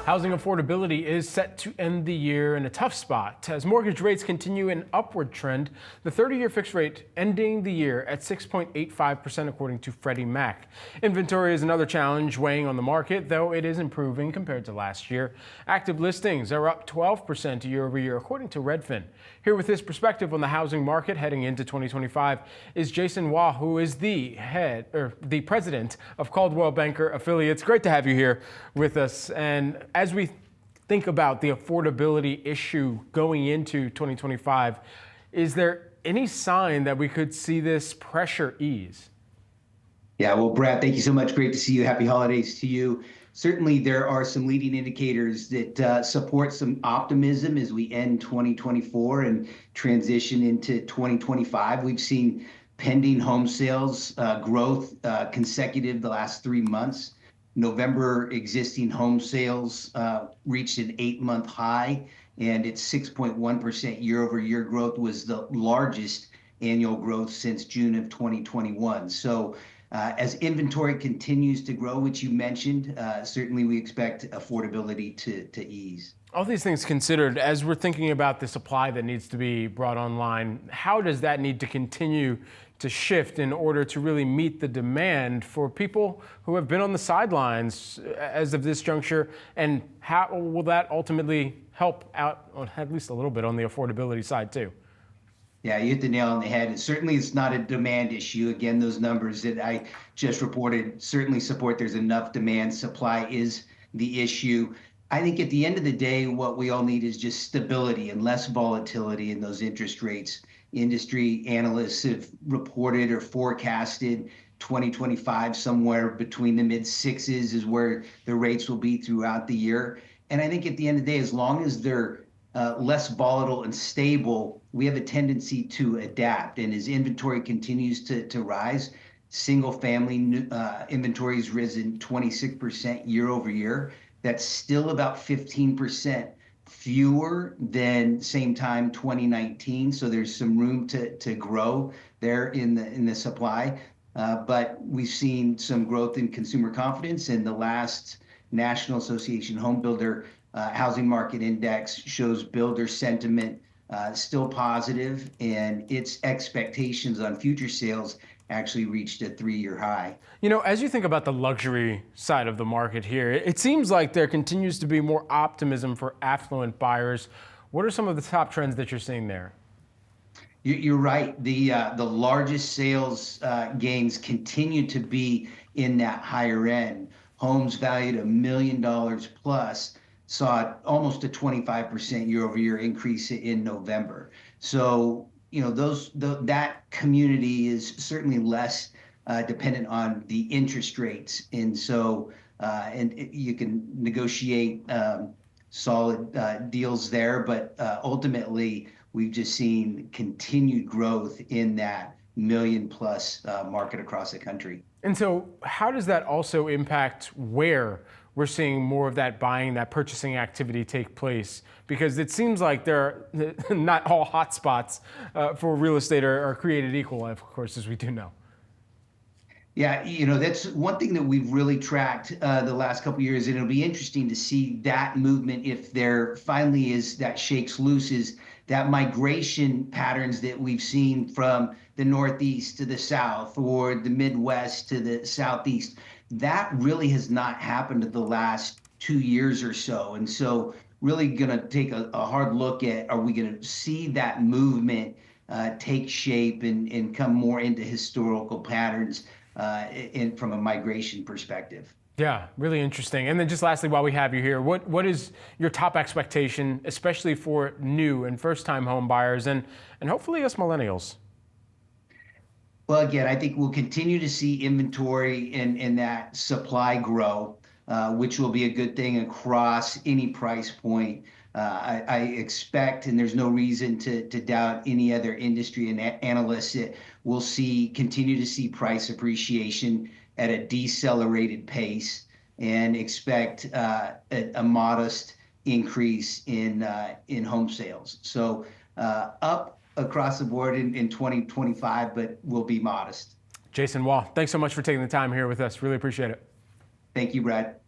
Housing affordability is set to end the year in a tough spot. As mortgage rates continue an upward trend, the 30-year fixed rate ending the year at 6.85% according to Freddie Mac. Inventory is another challenge weighing on the market, though it is improving compared to last year. Active listings are up 12% year over year according to Redfin. Here with his perspective on the housing market heading into 2025 is Jason Waugh, who is the president of Coldwell Banker Affiliates. Great to have you here with us. And as we think about the affordability issue going into 2025, is there any sign that we could see this pressure ease? Yeah, well, Brad, thank you so much. Great to see you. Happy holidays to you. Certainly, there are some leading indicators that support some optimism as we end 2024 and transition into 2025. We've seen pending home sales growth consecutive the last 3 months. November existing home sales reached an 8-month high, and its 6.1% year-over-year growth was the largest annual growth since June of 2021. So as inventory continues to grow, which you mentioned, certainly we expect affordability to ease. All these things considered, as we're thinking about the supply that needs to be brought online, how does that need to continue to shift in order to really meet the demand for people who have been on the sidelines as of this juncture? And how will that ultimately help out on at least a little bit on the affordability side too? Yeah, you hit the nail on the head. And certainly it's not a demand issue. Again, those numbers that I just reported certainly support there's enough demand. Supply is the issue. I think at the end of the day, what we all need is just stability and less volatility in those interest rates. Industry analysts have reported or forecasted 2025 somewhere between the mid sixes is where the rates will be throughout the year. And I think at the end of the day, as long as they're less volatile and stable, we have a tendency to adapt. And as inventory continues to rise, single family inventory has risen 26% year over year. That's still about 15% fewer than same time 2019. So there's some room to grow there in the supply. But we've seen some growth in consumer confidence, and the last National Association Home Builder Housing Market Index shows builder sentiment still positive, and its expectations on future sales actually reached a 3-year high. You know, as you think about the luxury side of the market here, it seems like there continues to be more optimism for affluent buyers. What are some of the top trends that you're seeing there? You're right. The largest sales gains continue to be in that higher end. Homes valued $1 million plus saw almost a 25% year-over-year increase in November. So, you know, that community is certainly less dependent on the interest rates, and so you can negotiate solid deals there. But ultimately, we've just seen continued growth in that million-plus market across the country. And so, how does that also impact where we're seeing more of that buying, that purchasing activity take place? Because it seems like not all hotspots for real estate are created equal, of course, as we do know. Yeah, you know, that's one thing that we've really tracked the last couple of years, and it'll be interesting to see that movement if there finally is that shakes loose, is that migration patterns that we've seen from the Northeast to the South or the Midwest to the Southeast. That really has not happened in the last 2 years or so. And so really going to take a hard look at, are we going to see that movement take shape and come more into historical patterns from a migration perspective? Yeah, really interesting. And then just lastly, while we have you here, what is your top expectation, especially for new and first-time home buyers and hopefully us millennials? Well, again, I think we'll continue to see inventory and that supply grow, which will be a good thing across any price point. I expect, and there's no reason to doubt any other industry and analysts, that we'll continue to see price appreciation at a decelerated pace, and expect a modest increase in home sales. So up across the board in 2025, but will be modest. Jason Waugh, thanks so much for taking the time here with us. Really appreciate it. Thank you, Brad.